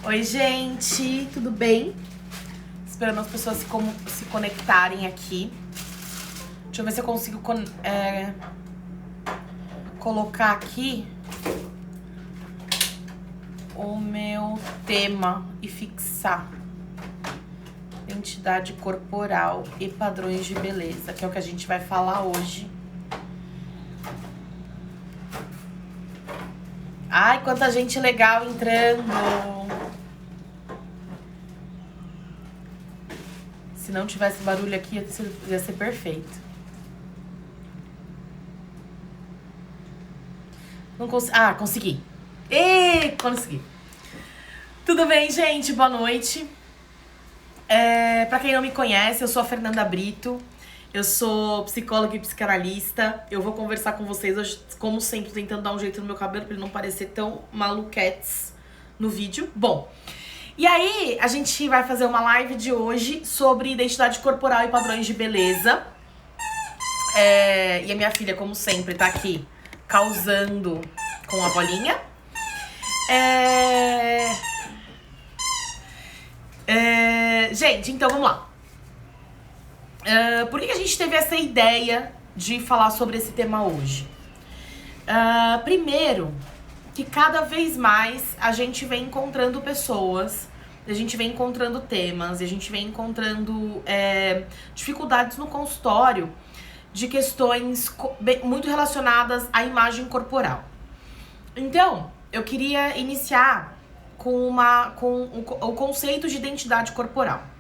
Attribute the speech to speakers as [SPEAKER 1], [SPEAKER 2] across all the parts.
[SPEAKER 1] Oi, gente, tudo bem? Esperando as pessoas se conectarem aqui. Deixa eu ver se eu consigo colocar aqui o meu tema e fixar identidade corporal e padrões de beleza, que é o que a gente vai falar hoje. Ai, quanta gente legal entrando! Se não tivesse barulho aqui, ia ser perfeito. Não consegui. Consegui. Tudo bem, gente? Boa noite. Pra quem não me conhece, eu sou a Fernanda Brito. Eu sou psicóloga e psicanalista. Eu vou conversar com vocês hoje, como sempre, tentando dar um jeito no meu cabelo pra ele não parecer tão maluquetes no vídeo. Bom, e aí a gente vai fazer uma live de hoje sobre identidade corporal e padrões de beleza. E a minha filha, como sempre, tá aqui causando com a bolinha. Gente, então vamos lá. Por que a gente teve essa ideia de falar sobre esse tema hoje? Primeiro, que cada vez mais a gente vem encontrando pessoas, a gente vem encontrando temas, a gente vem encontrando dificuldades no consultório de questões muito relacionadas à imagem corporal. Então, eu queria iniciar com o conceito de identidade corporal.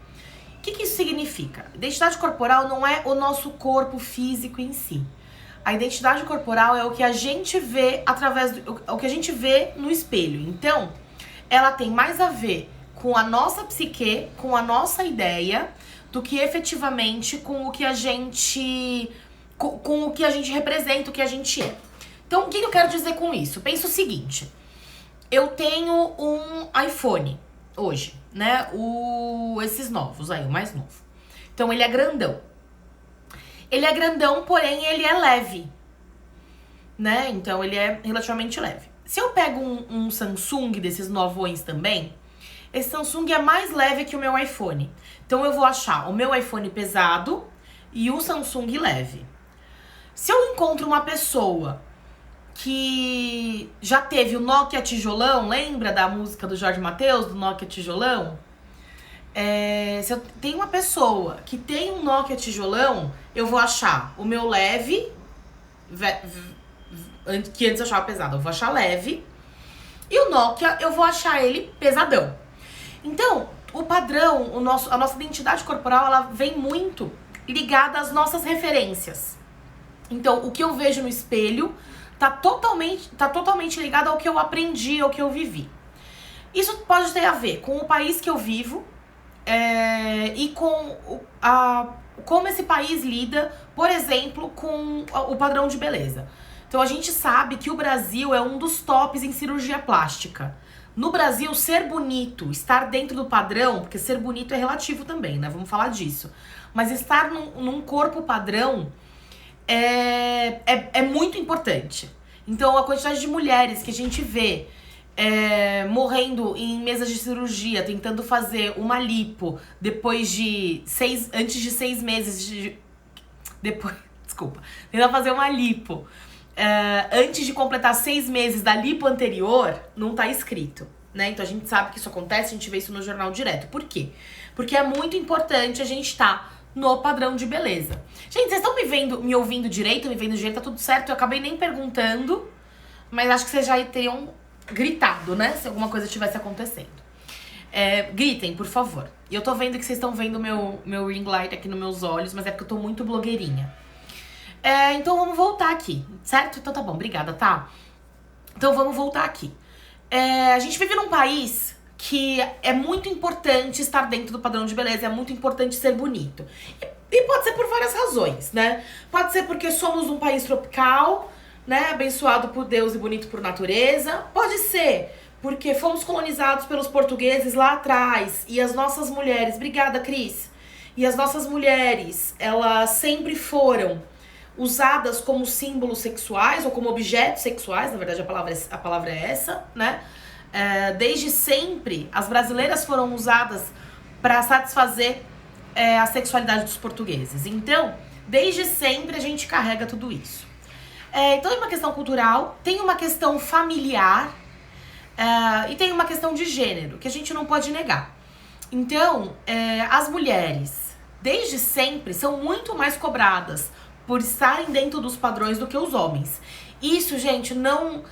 [SPEAKER 1] O que isso significa? Identidade corporal não é o nosso corpo físico em si. A identidade corporal é o que a gente vê o que a gente vê no espelho. Então, ela tem mais a ver com a nossa psique, com a nossa ideia, do que efetivamente com o que a gente representa, o que a gente é. Então, o que eu quero dizer com isso? Pensa o seguinte: eu tenho um iPhone hoje, né? Esses novos aí, o mais novo. Então, ele é grandão. Ele é grandão, porém ele é leve, né? Então, ele é relativamente leve. Se eu pego um Samsung desses novões também, esse Samsung é mais leve que o meu iPhone. Então, eu vou achar o meu iPhone pesado e o Samsung leve. Se eu encontro uma pessoa que já teve o Nokia tijolão, lembra da música do Jorge Mateus, do Nokia tijolão? Se eu tenho uma pessoa que tem um Nokia tijolão, eu vou achar o meu leve, que antes eu achava pesado, eu vou achar leve, e o Nokia eu vou achar ele pesadão. Então, o padrão, a nossa identidade corporal, ela vem muito ligada às nossas referências. Então, o que eu vejo no espelho tá totalmente ligado ao que eu aprendi, ao que eu vivi. Isso pode ter a ver com o país que eu vivo e com como esse país lida, por exemplo, com o padrão de beleza. Então, a gente sabe que o Brasil é um dos tops em cirurgia plástica. No Brasil, ser bonito, estar dentro do padrão, porque ser bonito é relativo também, né? Vamos falar disso. Mas estar num corpo padrão é muito importante. Então, a quantidade de mulheres que a gente vê morrendo em mesas de cirurgia, tentando fazer uma lipo antes de 6 meses tentando fazer uma lipo antes de completar 6 meses da lipo anterior, não tá escrito, né? Então a gente sabe que isso acontece, a gente vê isso no jornal direto. Por quê? Porque é muito importante a gente estar no padrão de beleza. Gente, vocês estão me ouvindo direito, me vendo direito, tá tudo certo? Eu acabei nem perguntando, mas acho que vocês já teriam gritado, né? Se alguma coisa estivesse acontecendo. Gritem, por favor. E eu tô vendo que vocês estão vendo meu ring light aqui nos meus olhos, mas é porque eu tô muito blogueirinha. Então vamos voltar aqui, certo? Então tá bom, obrigada, tá? Então vamos voltar aqui. A gente vive num país que é muito importante estar dentro do padrão de beleza, é muito importante ser bonito. E pode ser por várias razões, né? Pode ser porque somos um país tropical, né? Abençoado por Deus e bonito por natureza. Pode ser porque fomos colonizados pelos portugueses lá atrás e as nossas mulheres... Obrigada, Cris. E as nossas mulheres, elas sempre foram usadas como símbolos sexuais ou como objetos sexuais, na verdade a palavra é essa, né? Desde sempre, as brasileiras foram usadas para satisfazer a sexualidade dos portugueses. Então, desde sempre a gente carrega tudo isso. Então, tem uma questão cultural, tem uma questão familiar e tem uma questão de gênero, que a gente não pode negar. Então, as mulheres, desde sempre, são muito mais cobradas por estarem dentro dos padrões do que os homens. Isso, gente, não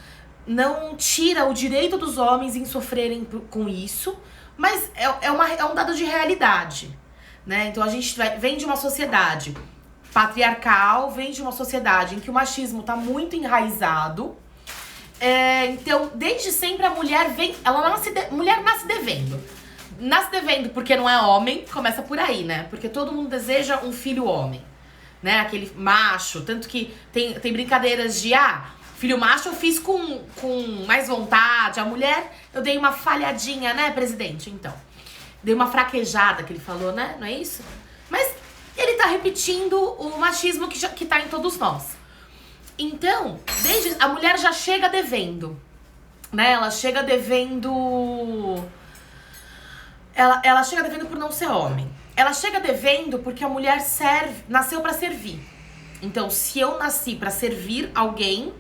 [SPEAKER 1] tira o direito dos homens em sofrerem com isso, mas é um dado de realidade, né? Então a gente vem de uma sociedade patriarcal, vem de uma sociedade em que o machismo tá muito enraizado. Então, desde sempre a mulher mulher nasce devendo. Nasce devendo porque não é homem, começa por aí, né? Porque todo mundo deseja um filho homem, né? Aquele macho, tanto que tem brincadeiras de filho macho eu fiz com mais vontade. A mulher, eu dei uma falhadinha, né, presidente? Então, dei uma fraquejada, que ele falou, né? Não é isso? Mas ele tá repetindo o machismo que tá em todos nós. Então, a mulher já chega devendo, né? Ela chega devendo... Ela chega devendo por não ser homem. Ela chega devendo porque a mulher nasceu pra servir. Então, se eu nasci pra servir alguém,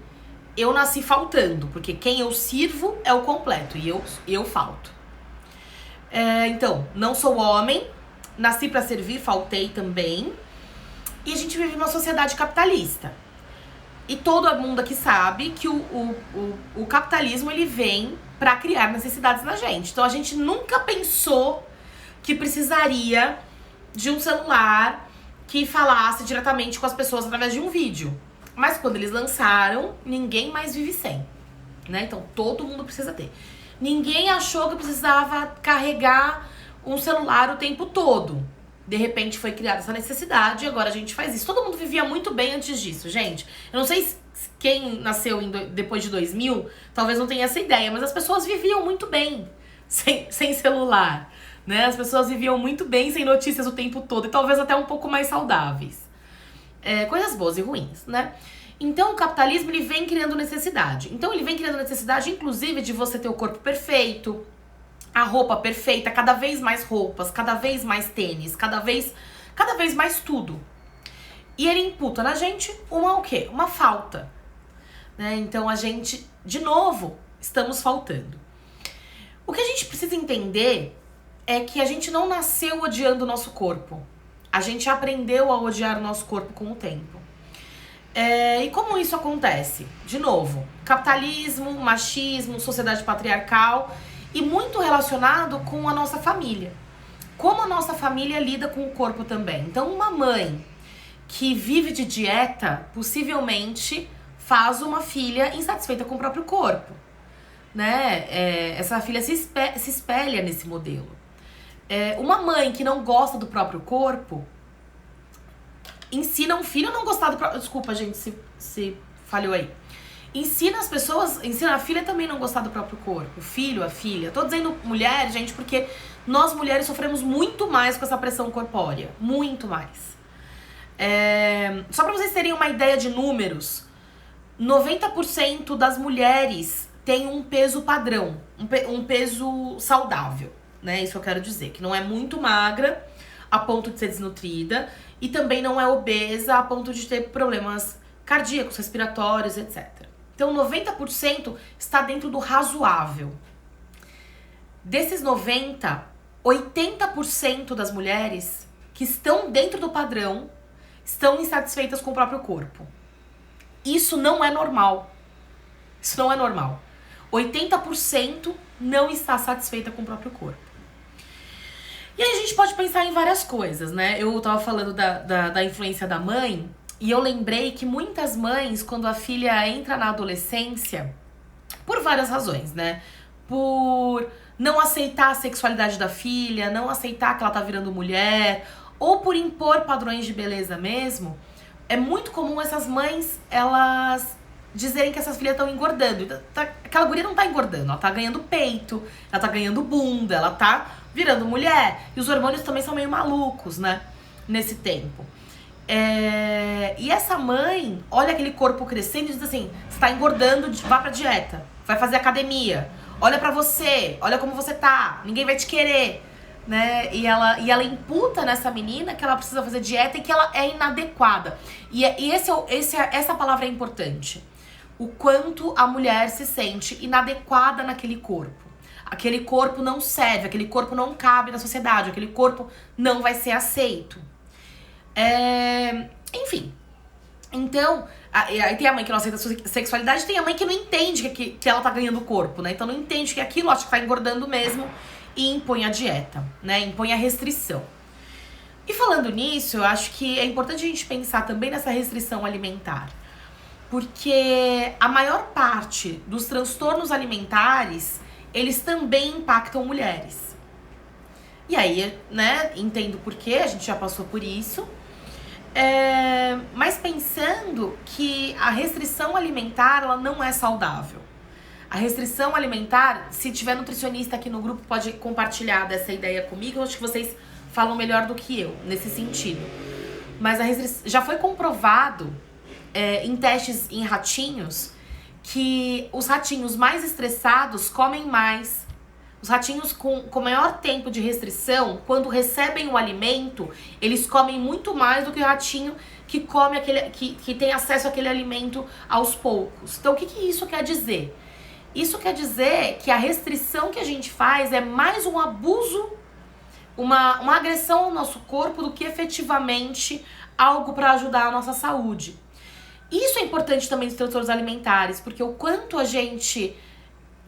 [SPEAKER 1] eu nasci faltando, porque quem eu sirvo é o completo e eu falto. Então, não sou homem, nasci pra servir, faltei também. E a gente vive numa sociedade capitalista. E todo mundo aqui sabe que o capitalismo, ele vem pra criar necessidades na gente. Então, a gente nunca pensou que precisaria de um celular que falasse diretamente com as pessoas através de um vídeo. Mas quando eles lançaram, ninguém mais vive sem, né? Então todo mundo precisa ter. Ninguém achou que precisava carregar um celular o tempo todo. De repente foi criada essa necessidade e agora a gente faz isso. Todo mundo vivia muito bem antes disso, gente. Eu não sei quem nasceu depois de 2000, talvez não tenha essa ideia, mas as pessoas viviam muito bem sem celular, né? As pessoas viviam muito bem sem notícias o tempo todo e talvez até um pouco mais saudáveis. Coisas boas e ruins, né? Então o capitalismo, ele vem criando necessidade. Então ele vem criando necessidade, inclusive, de você ter o corpo perfeito, a roupa perfeita, cada vez mais roupas, cada vez mais tênis, cada vez mais tudo. E ele imputa na gente o quê? Uma falta, né? Então a gente, de novo, estamos faltando. O que a gente precisa entender é que a gente não nasceu odiando o nosso corpo. A gente aprendeu a odiar o nosso corpo com o tempo. E como isso acontece? De novo, capitalismo, machismo, sociedade patriarcal e muito relacionado com a nossa família. Como a nossa família lida com o corpo também. Então, uma mãe que vive de dieta possivelmente faz uma filha insatisfeita com o próprio corpo, né? Essa filha se espelha nesse modelo. Uma mãe que não gosta do próprio corpo ensina um filho a não gostar do próprio... Desculpa, gente, se falhou aí. Ensina a filha também a não gostar do próprio corpo. O filho, a filha. Tô dizendo mulher, gente, porque nós mulheres sofremos muito mais com essa pressão corpórea. Muito mais. Só pra vocês terem uma ideia de números, 90% das mulheres têm um peso padrão, um peso saudável, né? Isso eu quero dizer, que não é muito magra a ponto de ser desnutrida e também não é obesa a ponto de ter problemas cardíacos, respiratórios, etc. Então 90% está dentro do razoável. Desses 90%, 80% das mulheres que estão dentro do padrão estão insatisfeitas com o próprio corpo. Isso não é normal. Isso não é normal. 80% não está satisfeita com o próprio corpo. E aí a gente pode pensar em várias coisas, né? Eu tava falando da influência da mãe, e eu lembrei que muitas mães, quando a filha entra na adolescência, por várias razões, né? Por não aceitar a sexualidade da filha, não aceitar que ela tá virando mulher, ou por impor padrões de beleza mesmo, é muito comum essas mães, elas dizerem que essas filhas estão engordando. Aquela guria não tá engordando, ela tá ganhando peito, ela tá ganhando bunda, ela tá virando mulher. E os hormônios também são meio malucos, né? Nesse tempo. E essa mãe olha aquele corpo crescendo e diz assim: você tá engordando, vá pra dieta, vai fazer academia. olha pra você, olha como você tá, ninguém vai te querer, né? E ela imputa nessa menina que ela precisa fazer dieta e que ela é inadequada. Essa palavra é importante. O quanto a mulher se sente inadequada naquele corpo. Aquele corpo não serve, aquele corpo não cabe na sociedade, aquele corpo não vai ser aceito. Enfim. Então, aí tem a mãe que não aceita a sexualidade, tem a mãe que não entende que ela tá ganhando corpo, né? Então não entende que aquilo, acha que tá engordando mesmo e impõe a dieta, né? Impõe a restrição. E falando nisso, eu acho que é importante a gente pensar também nessa restrição alimentar. Porque a maior parte dos transtornos alimentares, eles também impactam mulheres. E aí, né, entendo por quê, a gente já passou por isso. Mas pensando que a restrição alimentar, ela não é saudável. A restrição alimentar, se tiver nutricionista aqui no grupo, pode compartilhar dessa ideia comigo. Eu acho que vocês falam melhor do que eu, nesse sentido. Mas a restrição, já foi comprovado em testes em ratinhos que os ratinhos mais estressados comem mais. Os ratinhos com maior tempo de restrição, quando recebem o alimento, eles comem muito mais do que o ratinho que come que tem acesso àquele alimento aos poucos. Então, o que isso quer dizer? Isso quer dizer que a restrição que a gente faz é mais um abuso, uma agressão ao nosso corpo do que efetivamente algo para ajudar a nossa saúde. Isso é importante também nos transtornos alimentares, porque o quanto a gente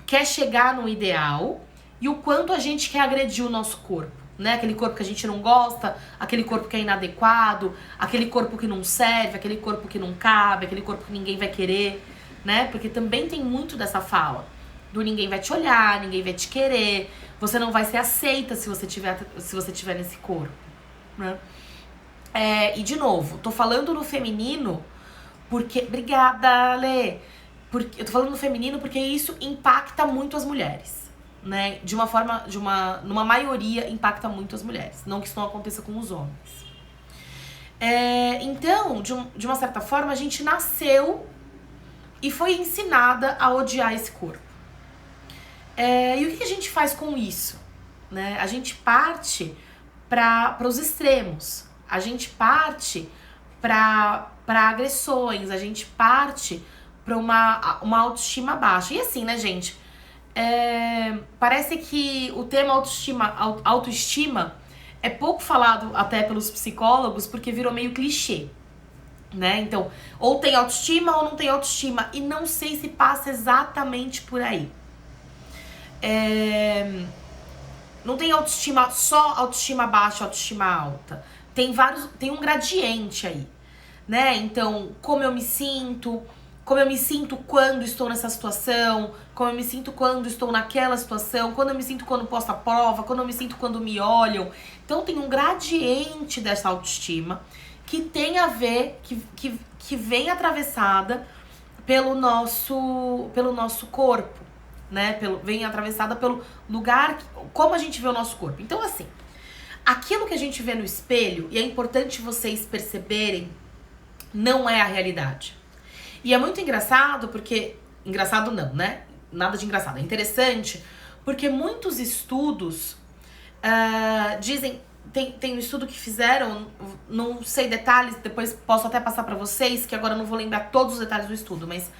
[SPEAKER 1] quer chegar no ideal e o quanto a gente quer agredir o nosso corpo, né? Aquele corpo que a gente não gosta, aquele corpo que é inadequado, aquele corpo que não serve, aquele corpo que não cabe, aquele corpo que ninguém vai querer, né? Porque também tem muito dessa fala do ninguém vai te olhar, ninguém vai te querer, você não vai ser aceita se você tiver nesse corpo, né? E de novo, tô falando no feminino porque... Obrigada, Lê! Eu tô falando no feminino porque isso impacta muito as mulheres, né? Numa maioria, impacta muito as mulheres. Não que isso não aconteça com os homens. Então, de uma certa forma, a gente nasceu e foi ensinada a odiar esse corpo. E o que a gente faz com isso? Né? A gente parte para os extremos. A gente parte para agressões. A gente parte para uma autoestima baixa. E assim, né, gente? Parece que o tema autoestima é pouco falado até pelos psicólogos porque virou meio clichê, né? Então, ou tem autoestima ou não tem autoestima. E não sei se passa exatamente por aí. Não tem autoestima, só autoestima baixa, autoestima alta. Tem um gradiente aí, né? Então, como eu me sinto quando estou nessa situação, como eu me sinto quando estou naquela situação, quando eu me sinto quando posto a prova, quando eu me sinto quando me olham. Então tem um gradiente dessa autoestima que tem a ver, que vem atravessada pelo nosso corpo, né? Vem atravessada pelo lugar, como a gente vê o nosso corpo. Então assim, aquilo que a gente vê no espelho, e é importante vocês perceberem, não é a realidade. E é muito engraçado porque... Engraçado não, né? Nada de engraçado. É interessante porque muitos estudos dizem... Tem um estudo que fizeram, não sei detalhes, depois posso até passar pra vocês, que agora eu não vou lembrar todos os detalhes do estudo, mas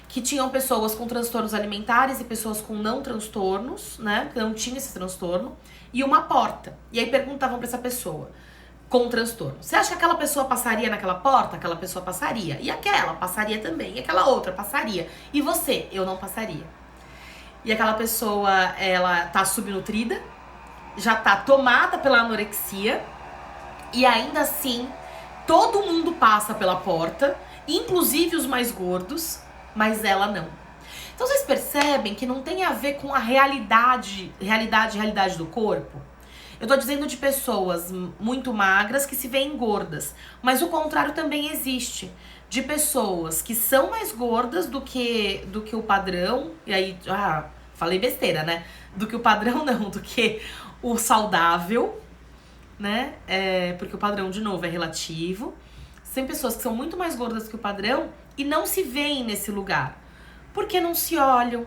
[SPEAKER 1] que tinham pessoas com transtornos alimentares e pessoas com não transtornos, né? Que não tinham esse transtorno, e uma porta. E aí perguntavam pra essa pessoa com transtorno: você acha que aquela pessoa passaria naquela porta? Aquela pessoa passaria. E aquela passaria também. E aquela outra passaria. E você? Eu não passaria. E aquela pessoa, ela tá subnutrida, já tá tomada pela anorexia, e ainda assim, todo mundo passa pela porta, inclusive os mais gordos, mas ela não. Então vocês percebem que não tem a ver com a realidade do corpo? Eu tô dizendo de pessoas muito magras que se veem gordas, mas o contrário também existe. De pessoas que são mais gordas do que o padrão, e aí, falei besteira, né? Do que o padrão não, do que o saudável, né? Porque o padrão, de novo, é relativo. Tem pessoas que são muito mais gordas que o padrão e não se veem nesse lugar. Porque não se olham,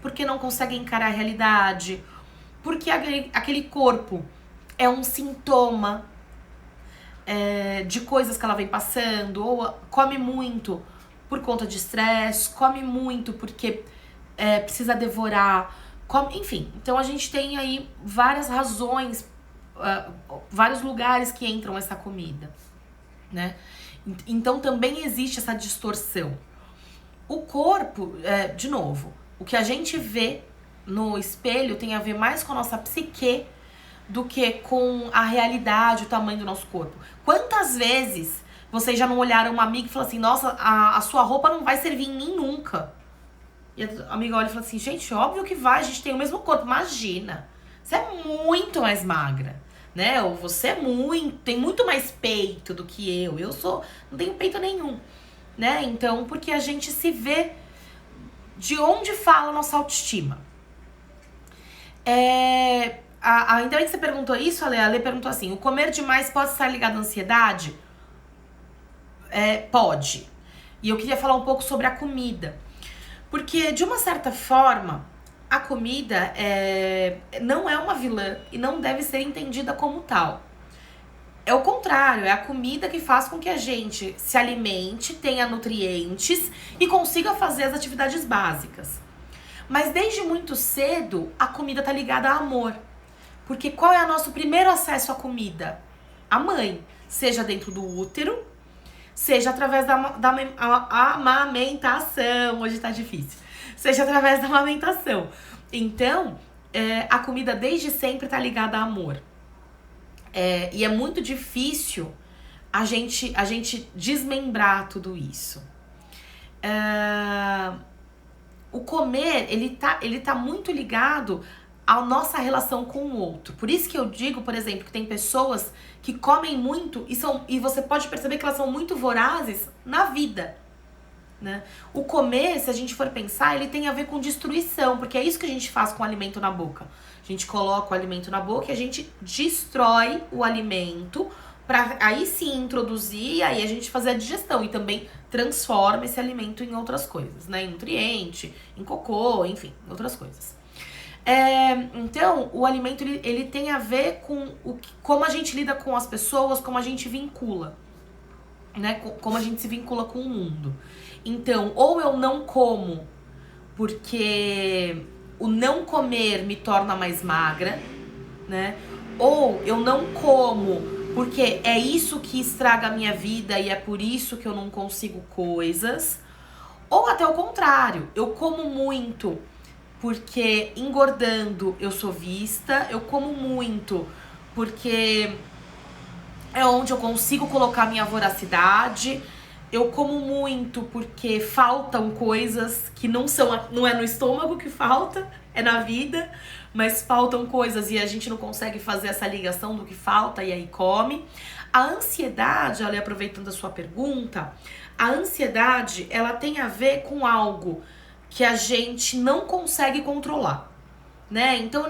[SPEAKER 1] porque não consegue encarar a realidade, porque aquele corpo é um sintoma de coisas que ela vem passando, ou come muito por conta de estresse, come muito porque precisa devorar, enfim. Então a gente tem aí várias razões, vários lugares que entram essa comida, né? Então também existe essa distorção. O corpo, de novo, o que a gente vê no espelho tem a ver mais com a nossa psique do que com a realidade, o tamanho do nosso corpo. Quantas vezes vocês já não olharam uma amiga e falaram assim, nossa, a sua roupa não vai servir em mim nunca. E a amiga olha e fala assim, gente, óbvio que vai, a gente tem o mesmo corpo, imagina. Você é muito mais magra, né? Ou você tem muito mais peito do que eu. Não tenho peito nenhum, né? Então, porque a gente se vê de onde fala a nossa autoestima. Ainda bem que você perguntou isso, a Lê perguntou assim, o comer demais pode estar ligado à ansiedade? Pode. E eu queria falar um pouco sobre a comida. Porque, de uma certa forma, a comida não é uma vilã e não deve ser entendida como tal. É o contrário, é a comida que faz com que a gente se alimente, tenha nutrientes e consiga fazer as atividades básicas. Mas desde muito cedo, a comida tá ligada a amor. Porque qual é o nosso primeiro acesso à comida? A mãe. Seja dentro do útero, seja através da amamentação. Hoje tá difícil. Seja através da amamentação. Então, a comida desde sempre tá ligada a amor. E é muito difícil a gente desmembrar tudo isso. O comer, ele tá muito ligado à nossa relação com o outro. Por isso que eu digo, por exemplo, que tem pessoas que comem muito e você pode perceber que elas são muito vorazes na vida, né? O comer, se a gente for pensar, ele tem a ver com destruição, porque é isso que a gente faz com o alimento na boca. A gente coloca o alimento na boca e a gente destrói o alimento para aí sim introduzir e aí a gente fazer a digestão e também transforma esse alimento em outras coisas, né? Em nutriente, em cocô, enfim, outras coisas. Então, o alimento ele tem a ver com como a gente lida com as pessoas, como a gente vincula, né? Como a gente se vincula com o mundo. Então, ou eu não como porque o não comer me torna mais magra, né? Ou eu não como porque é isso que estraga a minha vida e é por isso que eu não consigo coisas. Ou até o contrário, eu como muito porque engordando eu sou vista, eu como muito porque é onde eu consigo colocar minha voracidade, eu como muito porque faltam coisas que não é no estômago que falta, é na vida, mas faltam coisas e a gente não consegue fazer essa ligação do que falta e aí come. A ansiedade, ali aproveitando a sua pergunta, a ansiedade, ela tem a ver com algo que a gente não consegue controlar, né? Então,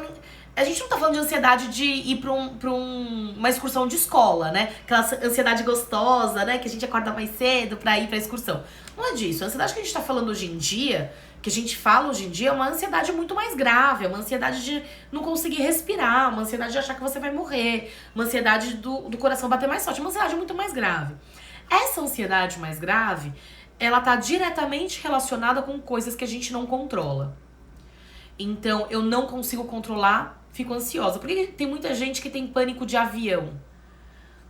[SPEAKER 1] a gente não tá falando de ansiedade de ir pra uma excursão de escola, né? Aquela ansiedade gostosa, né? Que a gente acorda mais cedo pra ir pra excursão. Não é disso. A ansiedade que a gente tá falando hoje em dia, que a gente fala hoje em dia, é uma ansiedade muito mais grave. É uma ansiedade de não conseguir respirar, uma ansiedade de achar que você vai morrer, uma ansiedade do coração bater mais forte, uma ansiedade muito mais grave. Essa ansiedade mais grave, ela tá diretamente relacionada com coisas que a gente não controla. Então, eu não consigo controlar, fico ansiosa. Por que tem muita gente que tem pânico de avião?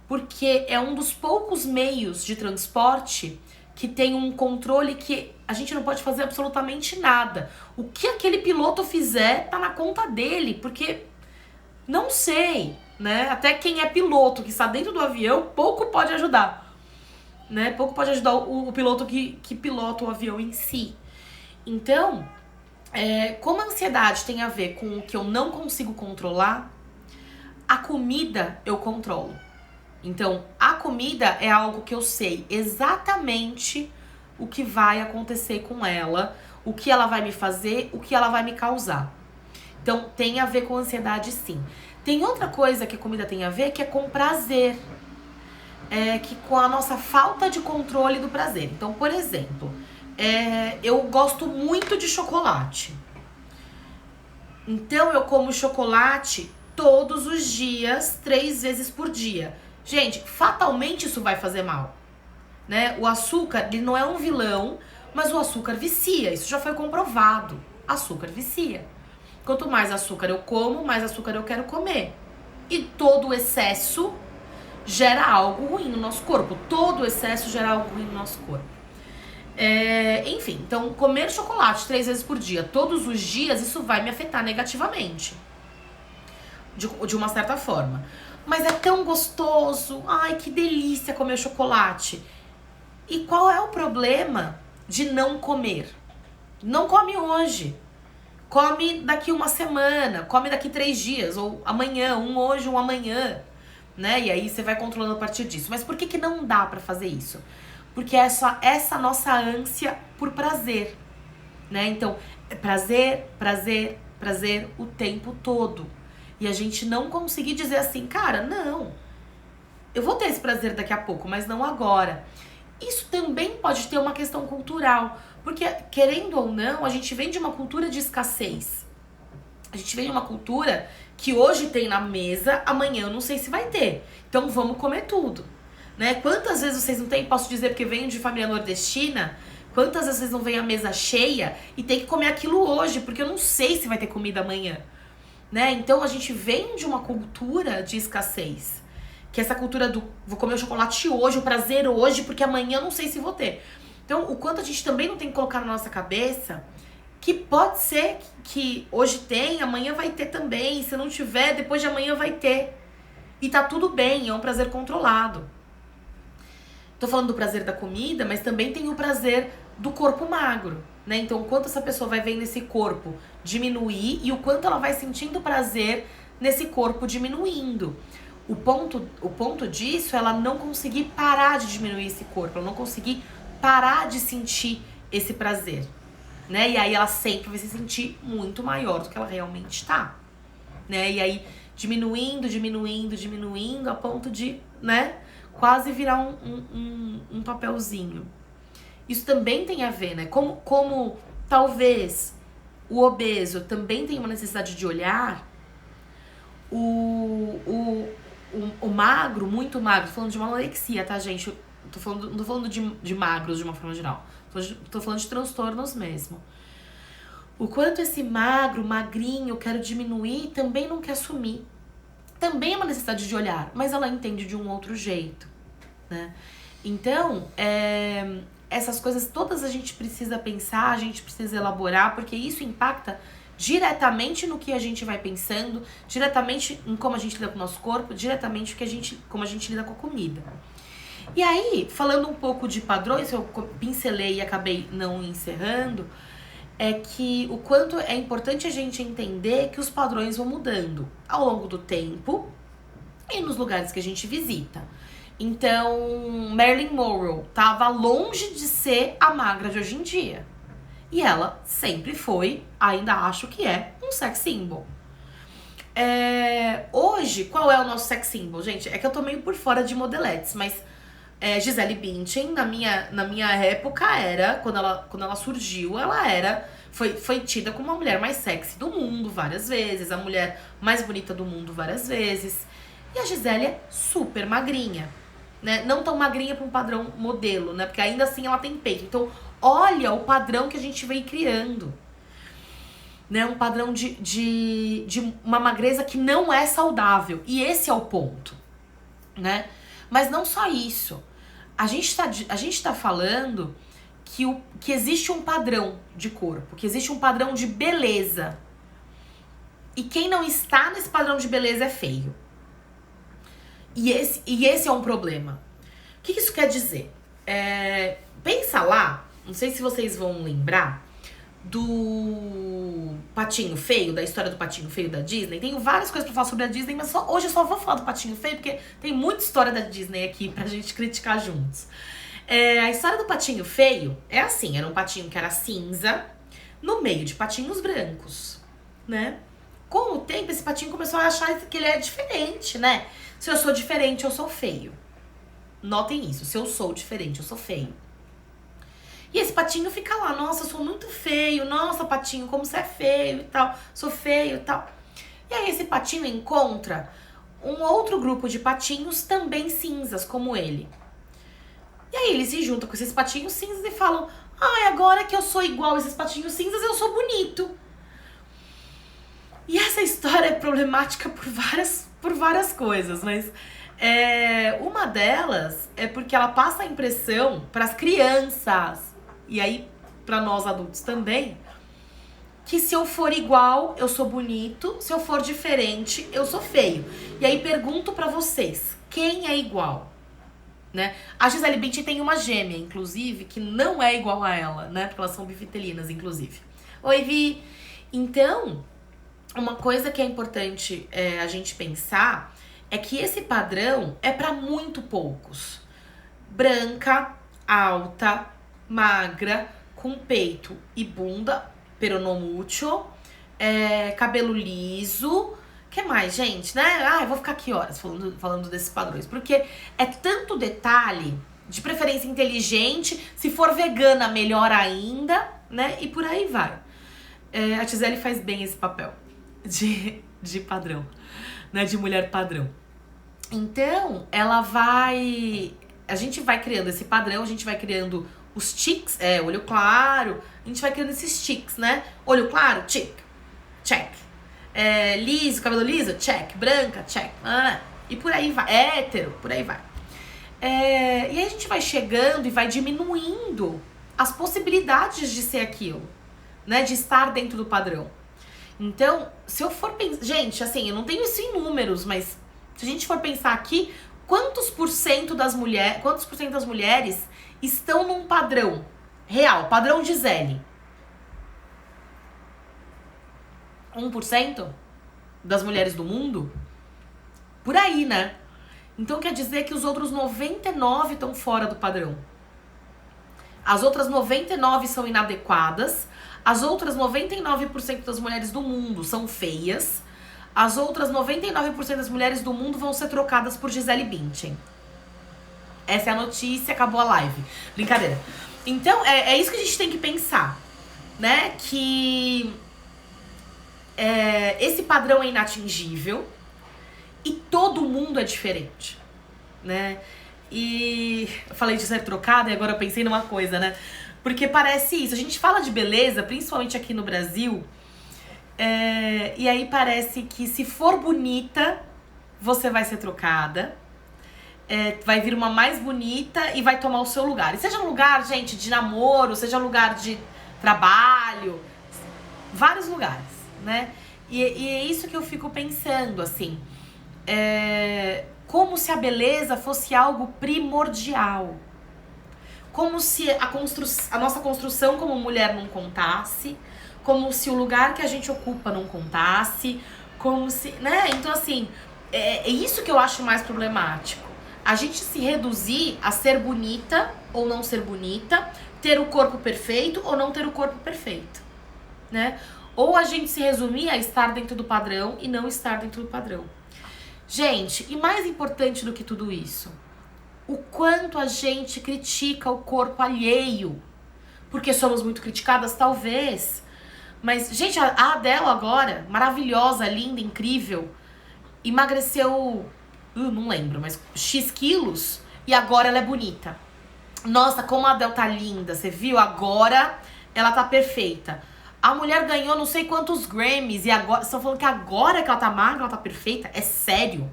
[SPEAKER 1] Porque é um dos poucos meios de transporte que tem um controle que a gente não pode fazer absolutamente nada. O que aquele piloto fizer tá na conta dele, porque não sei, né? Até quem é piloto, que está dentro do avião, pouco pode ajudar. Né? Pouco pode ajudar o piloto que pilota o avião em si. Então, como a ansiedade tem a ver com o que eu não consigo controlar, a comida eu controlo. Então, a comida é algo que eu sei exatamente o que vai acontecer com ela, o que ela vai me fazer, o que ela vai me causar. Então, tem a ver com ansiedade, sim. Tem outra coisa que a comida tem a ver, que é com prazer. Que com a nossa falta de controle do prazer. Então, por exemplo, eu gosto muito de chocolate. Então eu como chocolate todos os dias, 3 vezes por dia. Gente, fatalmente isso vai fazer mal, né? O açúcar, ele não é um vilão, mas o açúcar vicia. Isso já foi comprovado. Açúcar vicia. Quanto mais açúcar eu como, mais açúcar eu quero comer. E todo o excesso gera algo ruim no nosso corpo. Todo o excesso gera algo ruim no nosso corpo. Enfim, então comer chocolate 3 vezes por dia, todos os dias, isso vai me afetar negativamente. De uma certa forma. Mas é tão gostoso. Ai, que delícia comer chocolate. E qual é o problema de não comer? Não come hoje. Come daqui uma semana, come daqui 3 dias, ou amanhã, um hoje, um amanhã, né? E aí você vai controlando a partir disso. Mas por que não dá pra fazer isso? Porque é só essa nossa ânsia por prazer, né? Então, prazer, prazer, prazer o tempo todo. E a gente não conseguir dizer assim, cara, não, eu vou ter esse prazer daqui a pouco, mas não agora. Isso também pode ter uma questão cultural, porque, querendo ou não, a gente vem de uma cultura de escassez. A gente vem de uma cultura que hoje tem na mesa, amanhã eu não sei se vai ter. Então vamos comer tudo, né? Quantas vezes vocês não têm, posso dizer porque venho de família nordestina, quantas vezes vocês não vêm a mesa cheia e tem que comer aquilo hoje, porque eu não sei se vai ter comida amanhã, né? Então a gente vem de uma cultura de escassez. Que é essa cultura do vou comer o chocolate hoje, o prazer hoje, porque amanhã eu não sei se vou ter. Então, o quanto a gente também não tem que colocar na nossa cabeça que pode ser que hoje tem, amanhã vai ter também. Se não tiver, depois de amanhã vai ter. E tá tudo bem, é um prazer controlado. Tô falando do prazer da comida, mas também tem o prazer do corpo magro, né? Então, o quanto essa pessoa vai vendo esse corpo diminuir e o quanto ela vai sentindo prazer nesse corpo diminuindo. O ponto disso é ela não conseguir parar de diminuir esse corpo, ela não conseguir parar de sentir esse prazer, né? E aí ela sempre vai se sentir muito maior do que ela realmente tá, né? E aí diminuindo, diminuindo, diminuindo a ponto de, né, quase virar um papelzinho. Isso também tem a ver, né? Como talvez o obeso também tem uma necessidade de olhar, o magro, muito magro, tô falando de uma anorexia, tá, gente? Não tô falando de magros de uma forma geral. Tô falando de transtornos mesmo. O quanto esse magro, magrinho, quero diminuir, também não quer assumir. Também é uma necessidade de olhar, mas ela entende de um outro jeito, né? Então, essas coisas todas a gente precisa pensar, a gente precisa elaborar, porque isso impacta diretamente no que a gente vai pensando, diretamente em como a gente lida com o nosso corpo, diretamente como a gente lida com a comida. E aí, falando um pouco de padrões, eu pincelei e acabei não encerrando, é que o quanto é importante a gente entender que os padrões vão mudando ao longo do tempo e nos lugares que a gente visita. Então, Marilyn Monroe estava longe de ser a magra de hoje em dia. E ela sempre foi, ainda acho que é, um sex symbol. Hoje, qual é o nosso sex symbol? Gente, é que eu tô meio por fora de modeletes, mas Gisele Bündchen, na minha época, era, quando ela surgiu, ela foi tida como a mulher mais sexy do mundo várias vezes, a mulher mais bonita do mundo várias vezes. E a Gisele é super magrinha, né? Não tão magrinha para um padrão modelo, né? Porque ainda assim ela tem peito. Então, olha o padrão que a gente vem criando, né? Um padrão de uma magreza que não é saudável. E esse é o ponto, né? Mas não só isso. A gente tá falando que existe um padrão de corpo, que existe um padrão de beleza. E quem não está nesse padrão de beleza é feio. E esse é um problema. O que isso quer dizer? Pensa lá, não sei se vocês vão lembrar, do Patinho Feio, da história do Patinho Feio da Disney. Tenho várias coisas pra falar sobre a Disney, mas hoje eu só vou falar do Patinho Feio, porque tem muita história da Disney aqui pra gente criticar juntos. A história do Patinho Feio é assim, era um patinho que era cinza, no meio de patinhos brancos, né? Com o tempo, esse patinho começou a achar que ele é diferente, né? Se eu sou diferente, eu sou feio. Notem isso, se eu sou diferente, eu sou feio. E esse patinho fica lá, nossa, eu sou muito feio, nossa, patinho, como você é feio e tal, sou feio e tal. E aí esse patinho encontra um outro grupo de patinhos também cinzas, como ele. E aí ele se junta com esses patinhos cinzas e falam, ai, agora que eu sou igual a esses patinhos cinzas, eu sou bonito. E essa história é problemática por várias coisas, mas uma delas é porque ela passa a impressão para as crianças, e aí para nós adultos também, que se eu for igual, eu sou bonito, se eu for diferente, eu sou feio. E aí pergunto para vocês, quem é igual? Né? A Gisele Bündchen tem uma gêmea, inclusive, que não é igual a ela, né? Porque elas são bifitelinas, inclusive. Oi, Vi! Então, uma coisa que é importante a gente pensar é que esse padrão é para muito poucos. Branca, alta, magra, com peito e bunda, peronomútil, cabelo liso. Que mais, gente, né? Eu vou ficar aqui horas falando desses padrões, porque é tanto detalhe, de preferência inteligente, se for vegana, melhor ainda, né? E por aí vai. A Gisele faz bem esse papel de padrão, né? De mulher padrão. Então, a gente vai criando esse padrão, a gente vai criando os tics, olho claro, a gente vai criando esses tics, né? Olho claro, tic, check. Liso, cabelo liso, check. Branca, check. E por aí vai. Hétero, por aí vai. E aí a gente vai chegando e vai diminuindo as possibilidades de ser aquilo, né? De estar dentro do padrão. Então, se eu for pensar... Gente, assim, eu não tenho isso em números, mas se a gente for pensar aqui, quantos por cento das mulheres estão num padrão real, padrão Gisele? 1% das mulheres do mundo? Por aí, né? Então quer dizer que os outros 99 estão fora do padrão. As outras 99 são inadequadas. As outras 99% das mulheres do mundo são feias. As outras 99% das mulheres do mundo vão ser trocadas por Gisele Bündchen. Essa é a notícia, acabou a live. Brincadeira. Então, é isso que a gente tem que pensar, né? Que esse padrão é inatingível e todo mundo é diferente, né? E eu falei de ser trocada e agora eu pensei numa coisa, né? Porque parece isso, a gente fala de beleza, principalmente aqui no Brasil, e aí parece que se for bonita, você vai ser trocada, vai vir uma mais bonita e vai tomar o seu lugar. E seja um lugar, gente, de namoro, seja um lugar de trabalho, vários lugares, né? E é isso que eu fico pensando, assim, como se a beleza fosse algo primordial. Como se a nossa construção como mulher não contasse, como se o lugar que a gente ocupa não contasse, como se, né? Então, assim, é isso que eu acho mais problemático. A gente se reduzir a ser bonita ou não ser bonita, ter o corpo perfeito ou não ter o corpo perfeito, né? Ou a gente se resumir a estar dentro do padrão e não estar dentro do padrão. Gente, e mais importante do que tudo isso, o quanto a gente critica o corpo alheio. Porque somos muito criticadas, talvez. Mas, gente, a Adele agora, maravilhosa, linda, incrível, emagreceu, não lembro, mas X quilos e agora ela é bonita. Nossa, como a Adele tá linda, você viu? Agora ela tá perfeita. A mulher ganhou não sei quantos Grammys e agora estão falando que agora que ela tá magra, ela tá perfeita? É sério?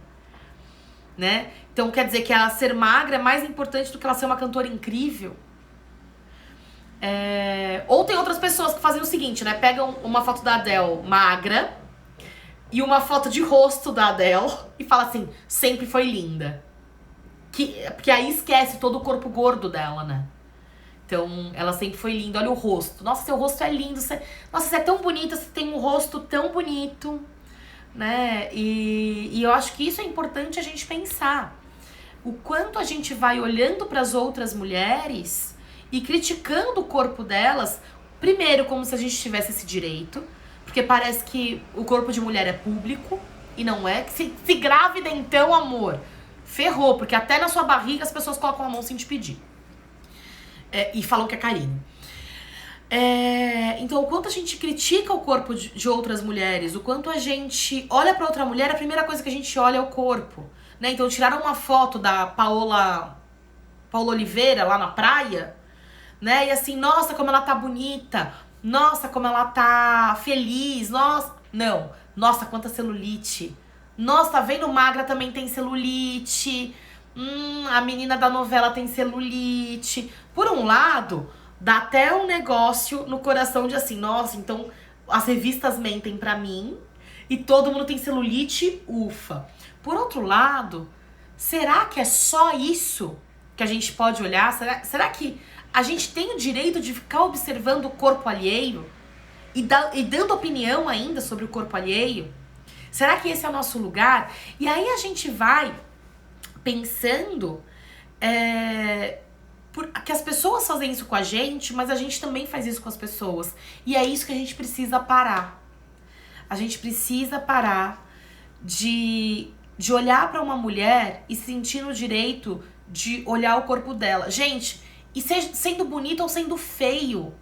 [SPEAKER 1] Né? Então quer dizer que ela ser magra é mais importante do que ela ser uma cantora incrível? Ou tem outras pessoas que fazem o seguinte, né? Pegam uma foto da Adele magra e uma foto de rosto da Adele e fala assim, sempre foi linda. Porque aí esquece todo o corpo gordo dela, né? Então, ela sempre foi linda. Olha o rosto. Nossa, seu rosto é lindo. Nossa, você é tão bonita, você tem um rosto tão bonito, né? E eu acho que isso é importante a gente pensar. O quanto a gente vai olhando para as outras mulheres e criticando o corpo delas, primeiro como se a gente tivesse esse direito, porque parece que o corpo de mulher é público e não é. Se grávida então, amor, ferrou, porque até na sua barriga as pessoas colocam a mão sem te pedir. E falou que é carinho. Então, o quanto a gente critica o corpo de outras mulheres, o quanto a gente olha pra outra mulher, a primeira coisa que a gente olha é o corpo, né? Então, tiraram uma foto da Paola Oliveira lá na praia, né? E assim, nossa, como ela tá bonita, nossa, como ela tá feliz, nossa... Não, nossa, quanta celulite. Nossa, tá vendo? Magra também tem celulite. A menina da novela tem celulite. Por um lado, dá até um negócio no coração de assim, nossa, então as revistas mentem pra mim e todo mundo tem celulite, ufa. Por outro lado, será que é só isso que a gente pode olhar? Será que a gente tem o direito de ficar observando o corpo alheio e dando opinião ainda sobre o corpo alheio? Será que esse é o nosso lugar? E aí a gente vai pensando que as pessoas fazem isso com a gente, mas a gente também faz isso com as pessoas. E é isso que a gente precisa parar. A gente precisa parar de olhar pra uma mulher e sentir no direito de olhar o corpo dela. Gente, e sendo bonito ou sendo feio,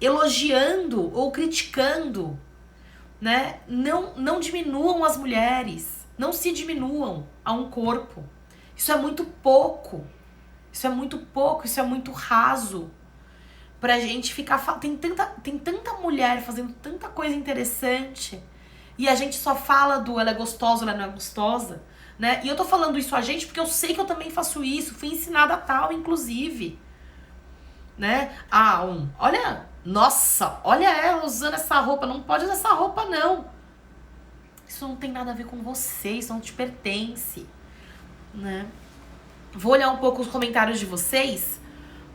[SPEAKER 1] elogiando ou criticando, né? Não diminuam as mulheres, não se diminuam a um corpo. Isso é muito pouco. Isso é muito pouco, isso é muito raso pra gente ficar... Tem tanta mulher fazendo tanta coisa interessante e a gente só fala do ela é gostosa, ela não é gostosa, né? E eu tô falando isso a gente porque eu sei que eu também faço isso, fui ensinada tal, inclusive, né? Olha, nossa, olha ela usando essa roupa, não pode usar essa roupa não. Isso não tem nada a ver com você, isso não te pertence, né? Vou olhar um pouco os comentários de vocês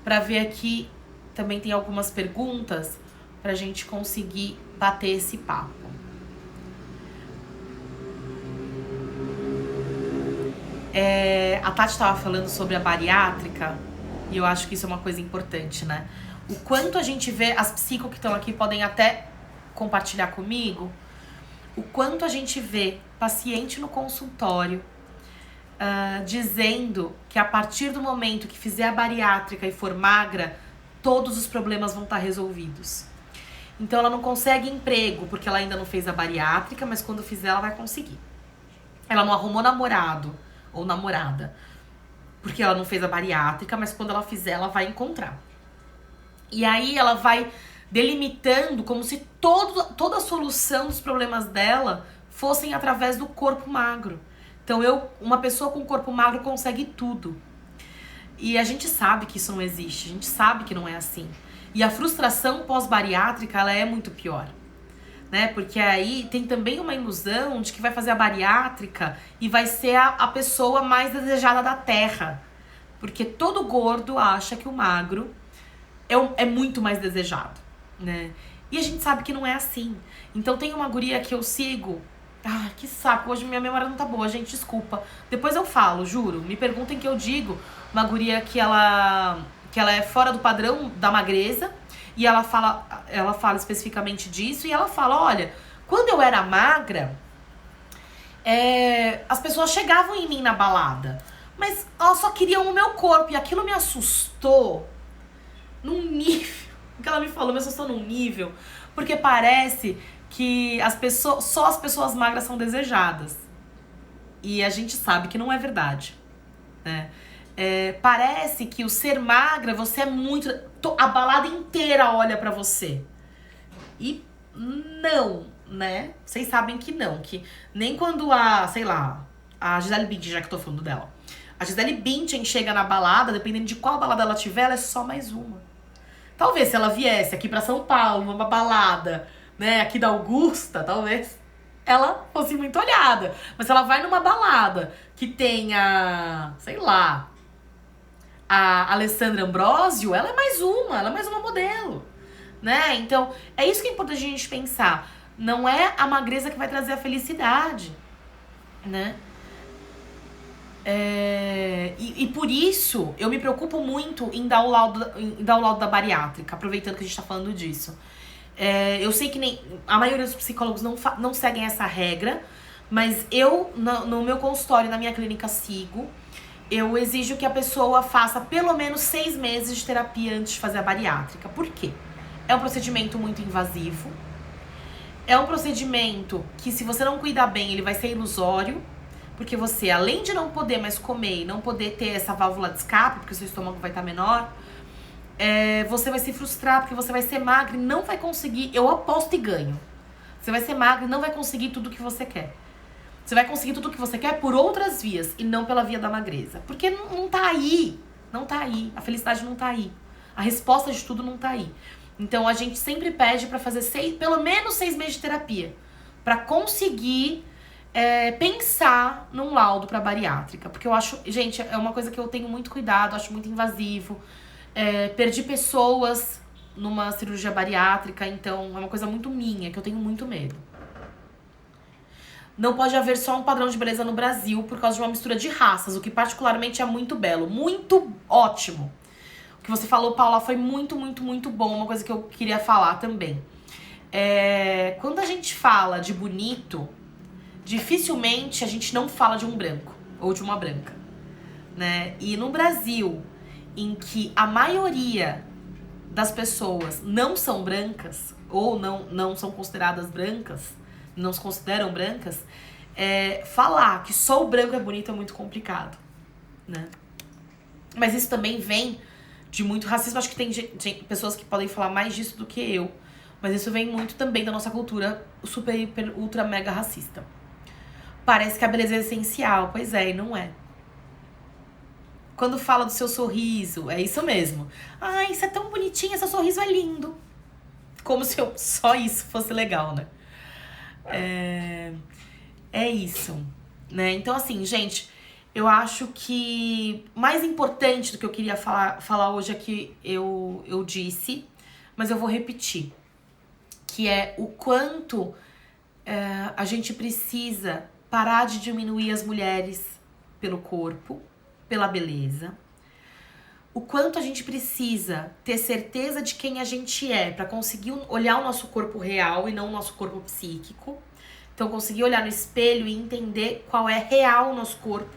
[SPEAKER 1] pra ver aqui, também tem algumas perguntas pra gente conseguir bater esse papo. A Tati tava falando sobre a bariátrica e eu acho que isso é uma coisa importante, né? O quanto a gente vê, as psicos que estão aqui podem até compartilhar comigo, o quanto a gente vê paciente no consultório dizendo que a partir do momento que fizer a bariátrica e for magra, todos os problemas vão estar resolvidos. Então ela não consegue emprego porque ela ainda não fez a bariátrica, mas quando fizer ela vai conseguir. Ela não arrumou namorado ou namorada porque ela não fez a bariátrica, mas quando ela fizer ela vai encontrar. E aí ela vai delimitando como se toda a solução dos problemas dela fossem através do corpo magro. Então uma pessoa com corpo magro consegue tudo. E a gente sabe que isso não existe, a gente sabe que não é assim. E a frustração pós-bariátrica, ela é muito pior, né? Porque aí tem também uma ilusão de que vai fazer a bariátrica e vai ser a pessoa mais desejada da Terra. Porque todo gordo acha que o magro é muito mais desejado, né? E a gente sabe que não é assim. Então tem uma guria que eu sigo... Ah, que saco, hoje minha memória não tá boa, gente, desculpa. Depois eu falo, juro, me perguntem que eu digo. Uma guria que ela é fora do padrão da magreza. E ela fala especificamente disso. E ela fala, olha, quando eu era magra, as pessoas chegavam em mim na balada. Mas elas só queriam o meu corpo. E aquilo me assustou num nível. O que ela me falou me assustou num nível. Porque parece que só as pessoas magras são desejadas. E a gente sabe que não é verdade, né? Parece que o ser magra, você é muito... A balada inteira olha pra você. E não, né? Vocês sabem que não. Que nem quando a Gisele Bündchen, já que eu tô falando dela. A Gisele Bündchen chega na balada, dependendo de qual balada ela tiver, ela é só mais uma. Talvez se ela viesse aqui pra São Paulo, uma balada... né, aqui da Augusta, talvez ela fosse muito olhada. Mas se ela vai numa balada que tenha, sei lá, a Alessandra Ambrosio, ela é mais uma modelo, né? Então, é isso que é importante a gente pensar. Não é a magreza que vai trazer a felicidade, né? E por isso, eu me preocupo muito em dar o laudo da bariátrica, aproveitando que a gente tá falando disso. Eu sei que a maioria dos psicólogos não seguem essa regra, mas eu, no meu consultório, na minha clínica, sigo. eu exijo que a pessoa faça pelo menos 6 meses de terapia antes de fazer a bariátrica. Por quê? É um procedimento muito invasivo. É um procedimento que, se você não cuidar bem, ele vai ser ilusório. Porque você, além de não poder mais comer e não poder ter essa válvula de escape, porque o seu estômago vai estar menor, você vai se frustrar, porque você vai ser magra e não vai conseguir. Eu aposto e ganho. Você vai ser magra e não vai conseguir tudo o que você quer. Você vai conseguir tudo o que você quer por outras vias e não pela via da magreza. Porque não tá aí. Não tá aí. A felicidade não tá aí. A resposta de tudo não tá aí. Então a gente sempre pede pra fazer pelo menos 6 meses de terapia. Pra conseguir pensar num laudo pra bariátrica. Porque eu acho, gente, é uma coisa que eu tenho muito cuidado, acho muito invasivo. Perdi pessoas numa cirurgia bariátrica, então é uma coisa muito minha, que eu tenho muito medo. Não pode haver só um padrão de beleza no Brasil por causa de uma mistura de raças, o que particularmente é muito belo, muito ótimo. O que você falou, Paula, foi muito, muito, muito bom, uma coisa que eu queria falar também. Quando a gente fala de bonito, dificilmente a gente não fala de um branco ou de uma branca, né? E no Brasil, em que a maioria das pessoas não são brancas ou não são consideradas brancas, não se consideram brancas, falar que só o branco é bonito é muito complicado, né? Mas isso também vem de muito racismo. Acho que tem pessoas que podem falar mais disso do que eu, mas isso vem muito também da nossa cultura super, hiper, ultra, mega racista. Parece que a beleza é essencial, pois é, e não é. Quando fala do seu sorriso, é isso mesmo. Ai, isso é tão bonitinho, seu sorriso é lindo. Como se só isso fosse legal, né? É isso, né? Então, assim, gente, eu acho que mais importante do que eu queria falar hoje é que eu disse, mas eu vou repetir, que é o quanto a gente precisa parar de diminuir as mulheres pelo corpo, pela beleza, o quanto a gente precisa ter certeza de quem a gente é para conseguir olhar o nosso corpo real e não o nosso corpo psíquico. Então, conseguir olhar no espelho e entender qual é real o nosso corpo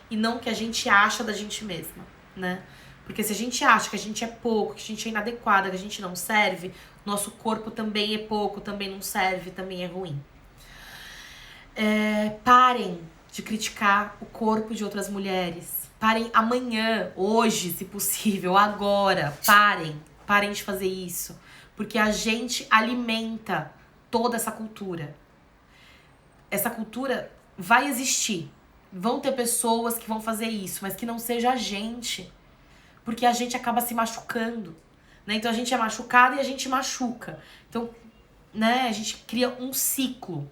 [SPEAKER 1] e não o que a gente acha da gente mesma, né? Porque se a gente acha que a gente é pouco, que a gente é inadequada, que a gente não serve, nosso corpo também é pouco, também não serve, também é ruim. Parem de criticar o corpo de outras mulheres. Parem amanhã, hoje, se possível, agora. Parem de fazer isso. Porque a gente alimenta toda essa cultura. Essa cultura vai existir. Vão ter pessoas que vão fazer isso, mas que não seja a gente. Porque a gente acaba se machucando, né? Então a gente é machucada e a gente machuca. Então, né, a gente cria um ciclo.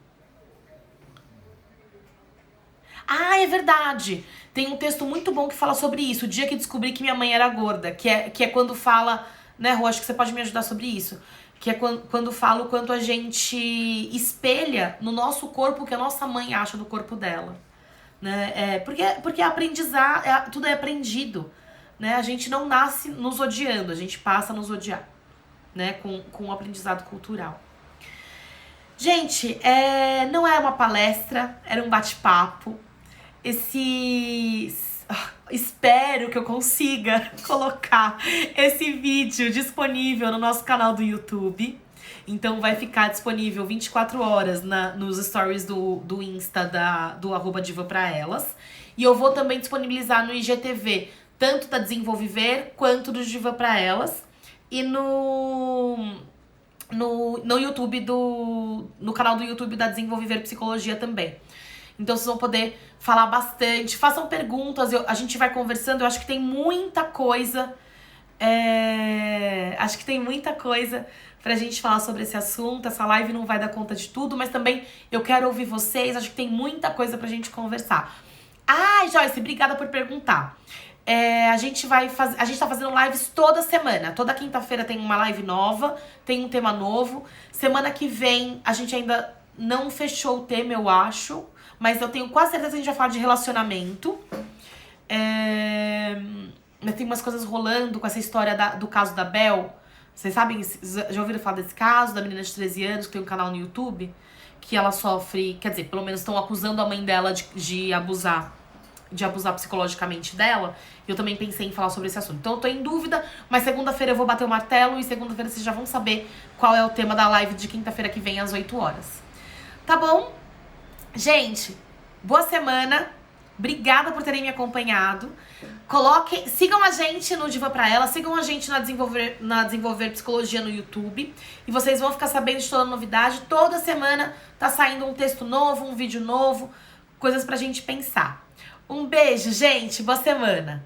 [SPEAKER 1] Ah, é verdade. Tem um texto muito bom que fala sobre isso. O dia que descobri que minha mãe era gorda. Que é quando fala... Né, Rô, acho que você pode me ajudar sobre isso. Que é quando fala o quanto a gente espelha no nosso corpo o que a nossa mãe acha do corpo dela. Né? Porque aprendizar, tudo é aprendido. Né? A gente não nasce nos odiando, a gente passa a nos odiar. Né? Com o aprendizado cultural. Gente, não é uma palestra, era um bate-papo. Espero que eu consiga colocar esse vídeo disponível no nosso canal do YouTube. Então vai ficar disponível 24 horas nos stories do Insta do @divapraelas. E eu vou também disponibilizar no IGTV, tanto da Desenvolviver quanto do Diva Pra Elas. E no YouTube no canal do YouTube da Desenvolviver Psicologia também. Então vocês vão poder falar bastante, façam perguntas, a gente vai conversando. Eu acho que tem muita coisa, pra gente falar sobre esse assunto. Essa live não vai dar conta de tudo, mas também eu quero ouvir vocês, acho que tem muita coisa pra gente conversar. Ah, Joyce, obrigada por perguntar. A gente tá fazendo lives toda semana. Toda quinta-feira tem uma live nova, tem um tema novo. Semana que vem a gente ainda não fechou o tema, eu acho. Mas eu tenho quase certeza que a gente vai falar de relacionamento. Mas tem umas coisas rolando com essa história do caso da Bel. Vocês sabem, já ouviram falar desse caso? Da menina de 13 anos que tem um canal no YouTube? Que ela sofre, quer dizer, pelo menos estão acusando a mãe dela de abusar de abusar psicologicamente dela. E eu também pensei em falar sobre esse assunto. Então eu tô em dúvida, mas segunda-feira eu vou bater o martelo e segunda-feira vocês já vão saber qual é o tema da live de quinta-feira que vem às 8 horas. Tá bom? Gente, boa semana. Obrigada por terem me acompanhado. Sigam a gente no Diva Pra Ela, sigam a gente na Desenvolver Psicologia no YouTube. E vocês vão ficar sabendo de toda novidade. Toda semana tá saindo um texto novo, um vídeo novo, coisas pra gente pensar. Um beijo, gente. Boa semana.